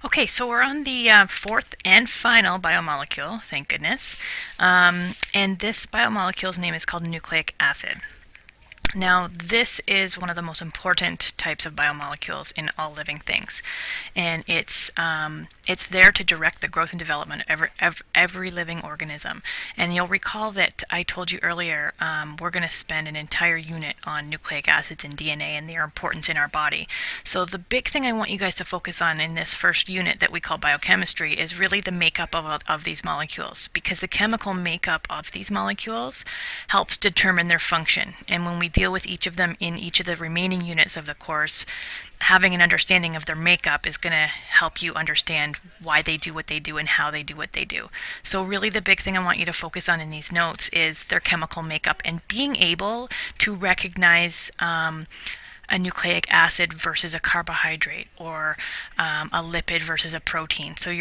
Okay, so we're on the fourth and final biomolecule, thank goodness. And this biomolecule's name is called nucleic acid. Now, this is one of the most important types of biomolecules in all living things, and it's there to direct the growth and development of every living organism. And you'll recall that I told you earlier we're going to spend an entire unit on nucleic acids and DNA and their importance in our body. So the big thing I want you guys to focus on in this first unit that we call biochemistry is really the makeup of these molecules, because the chemical makeup of these molecules helps determine their function. And when we deal with each of them in each of the remaining units of the course, having an understanding of their makeup is going to help you understand why they do what they do and how they do what they do. So really the big thing I want you to focus on in these notes is their chemical makeup and being able to recognize a nucleic acid versus a carbohydrate, or a lipid versus a protein. So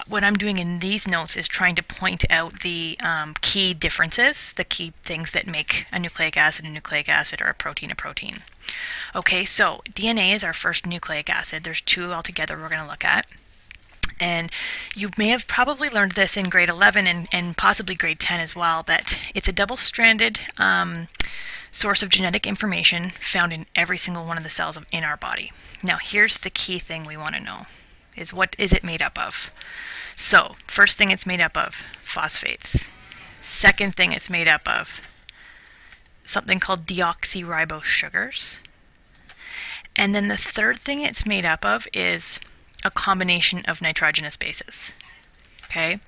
what I'm doing in these notes is trying to point out the key differences, the key things that make a nucleic acid or a protein a protein. Okay, so DNA is our first nucleic acid. There's two altogether we're going to look at. And you may have probably learned this in grade 11 and possibly grade 10 as well, that it's a double-stranded source of genetic information found in every single one of the cells in our body. Now here's the key thing we want to know, is what is it made up of? So first thing it's made up of, phosphates. Second thing it's made up of, something called deoxyribose sugars. And then the third thing it's made up of is a combination of nitrogenous bases. Okay,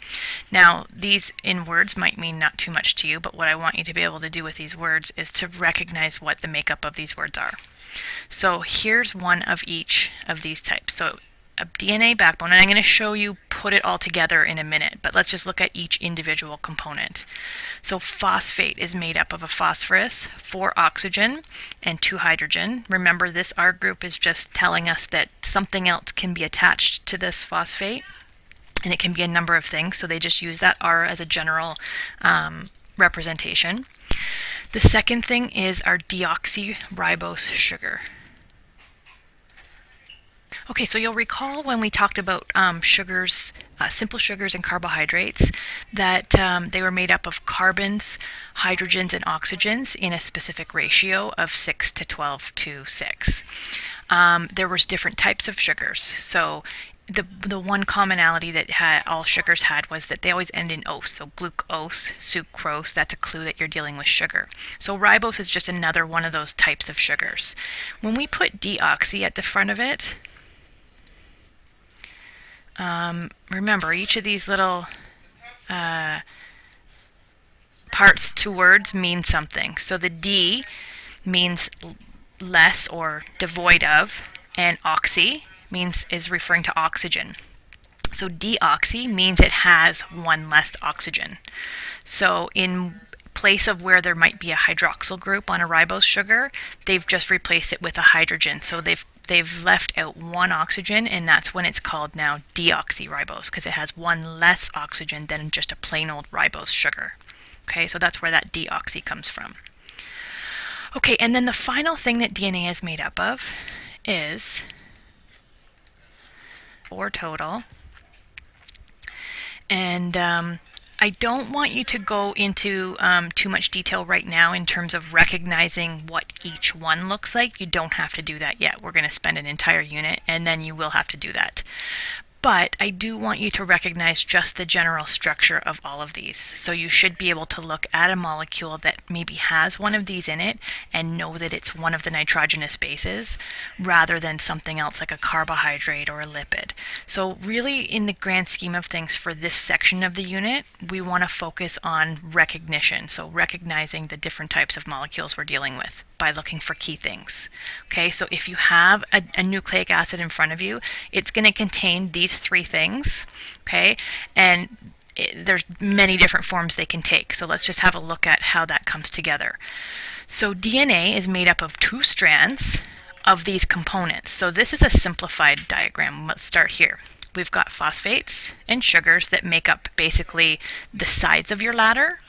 now these in words might mean not too much to you, but what I want you to be able to do with these words is to recognize what the makeup of these words are. So here's one of each of these types. So a DNA backbone, and I'm going to show you put it all together in a minute, but let's just look at each individual component. So phosphate is made up of a phosphorus, 4 oxygen, and 2 hydrogen. Remember, this R group is just telling us that something else can be attached to this phosphate, and it can be a number of things, so they just use that R as a general representation. The second thing is our deoxyribose sugar. Okay, so you'll recall when we talked about sugars, simple sugars and carbohydrates, that they were made up of carbons, hydrogens, and oxygens in a specific ratio of 6 to 12 to 6. There was different types of sugars. So the one commonality that all sugars had was that they always end in ose. So glucose, sucrose, that's a clue that you're dealing with sugar. So ribose is just another one of those types of sugars. When we put deoxy at the front of it, remember, each of these little parts to words mean something. So the D means less or devoid of, and oxy is referring to oxygen. So deoxy means it has one less oxygen. So in place of where there might be a hydroxyl group on a ribose sugar, they've just replaced it with a hydrogen. So they've left out one oxygen, and that's when it's called now deoxyribose, because it has one less oxygen than just a plain old ribose sugar. Okay, so that's where that deoxy comes from. Okay, and then the final thing that DNA is made up of is 4 total. And I don't want you to go into too much detail right now in terms of recognizing what each one looks like. You don't have to do that yet. We're going to spend an entire unit, and then you will have to do that. But I do want you to recognize just the general structure of all of these. So you should be able to look at a molecule that maybe has one of these in it and know that it's one of the nitrogenous bases rather than something else like a carbohydrate or a lipid. So really, in the grand scheme of things for this section of the unit, we want to focus on recognition. So recognizing the different types of molecules we're dealing with by looking for key things. Okay, so if you have a nucleic acid in front of you, it's going to contain these 3 things, okay, and there's many different forms they can take. So let's just have a look at how that comes together. So DNA is made up of 2 strands of these components. So this is a simplified diagram. Let's start here. We've got phosphates and sugars that make up basically the sides of your ladder.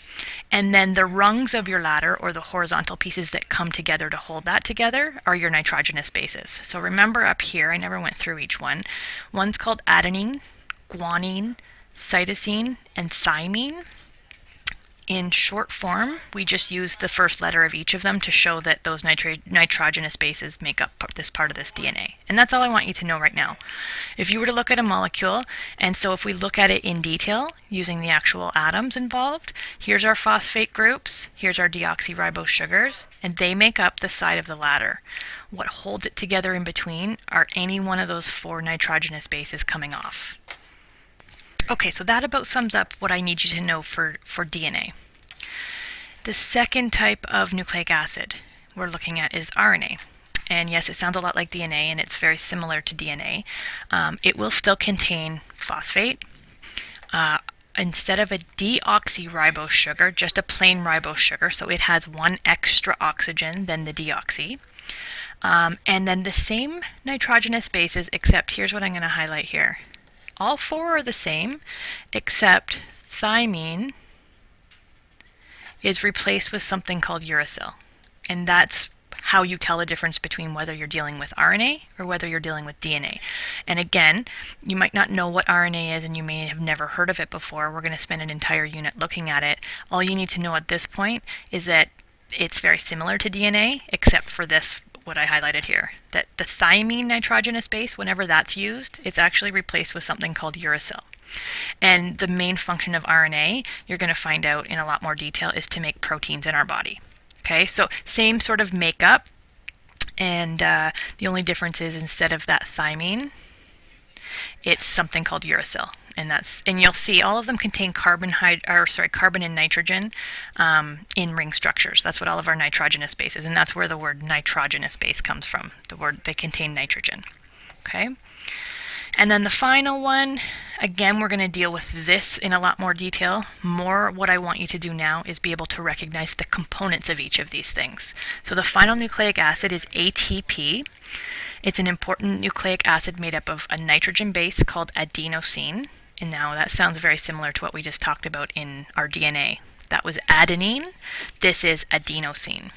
And then the rungs of your ladder, or the horizontal pieces that come together to hold that together, are your nitrogenous bases. So remember up here, I never went through each one. One's called adenine, guanine, cytosine, and thymine. In short form, we just use the first letter of each of them to show that those nitrogenous bases make up this part of this DNA. And that's all I want you to know right now. If you were to look at a molecule, and so if we look at it in detail using the actual atoms involved, here's our phosphate groups, here's our deoxyribose sugars, and they make up the side of the ladder. What holds it together in between are any one of those 4 nitrogenous bases coming off. Okay, so that about sums up what I need you to know for DNA. The second type of nucleic acid we're looking at is RNA. And yes, it sounds a lot like DNA, and it's very similar to DNA. It will still contain phosphate. Instead of a deoxyribose sugar, just a plain ribose sugar, so it has 1 extra oxygen than the deoxy. And then the same nitrogenous bases, except here's what I'm going to highlight here. All 4 are the same, except thymine is replaced with something called uracil. And that's how you tell the difference between whether you're dealing with RNA or whether you're dealing with DNA. And again, you might not know what RNA is, and you may have never heard of it before. We're going to spend an entire unit looking at it. All you need to know at this point is that it's very similar to DNA, except for this, what I highlighted here, that the thymine nitrogenous base, whenever that's used, it's actually replaced with something called uracil. And the main function of RNA, you're going to find out in a lot more detail, is to make proteins in our body. Okay, so same sort of makeup, and the only difference is instead of that thymine, it's something called uracil. And you'll see all of them contain carbon and nitrogen in ring structures. That's what all of our nitrogenous bases, and that's where the word nitrogenous base comes from. The word, they contain nitrogen. Okay. And then the final one, again, we're going to deal with this in a lot more detail. What I want you to do now is be able to recognize the components of each of these things. So the final nucleic acid is ATP. It's an important nucleic acid made up of a nitrogen base called adenosine. And now that sounds very similar to what we just talked about in our DNA. That was adenine. This is adenosine.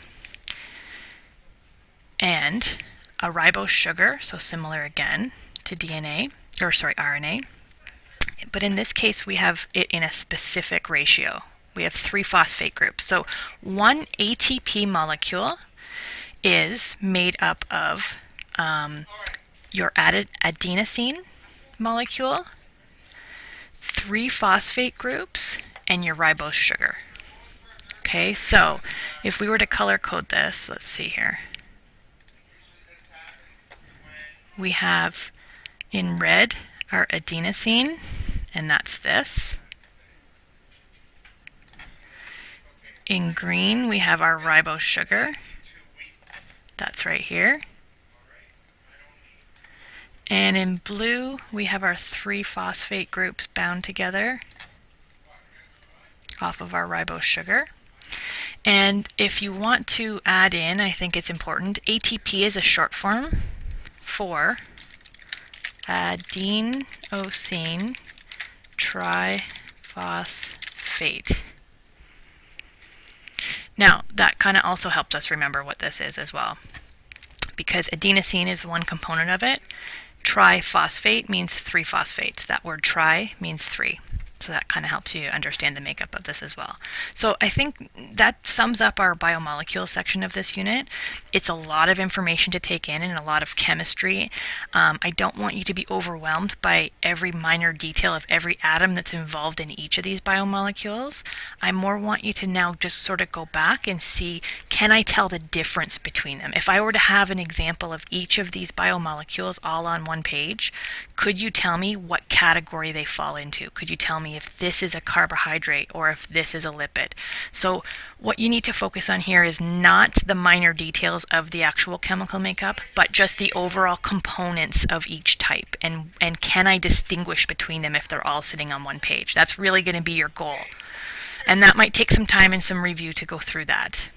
And a ribose sugar, so similar again to RNA. But in this case, we have it in a specific ratio. We have 3 phosphate groups. So one ATP molecule is made up of your adenosine molecule, 3 phosphate groups, and your ribose sugar. Okay, so if we were to color code this, let's see here. We have in red our adenosine, and that's this. In green, we have our ribose sugar. That's right here. And in blue, we have our 3 phosphate groups bound together off of our ribose sugar. And if you want to add in, I think it's important, ATP is a short form for adenosine triphosphate. Now, that kind of also helps us remember what this is as well, because adenosine is one component of it. Triphosphate means 3 phosphates. That word tri means 3. So that kind of helps you understand the makeup of this as well. So I think that sums up our biomolecules section of this unit. It's a lot of information to take in and a lot of chemistry. I don't want you to be overwhelmed by every minor detail of every atom that's involved in each of these biomolecules. I more want you to now just sort of go back and see, can I tell the difference between them? If I were to have an example of each of these biomolecules all on one page, could you tell me what category they fall into? Could you tell me if this is a carbohydrate or if this is a lipid? So what you need to focus on here is not the minor details of the actual chemical makeup, but just the overall components of each type. And can I distinguish between them if they're all sitting on one page? That's really going to be your goal. And that might take some time and some review to go through that.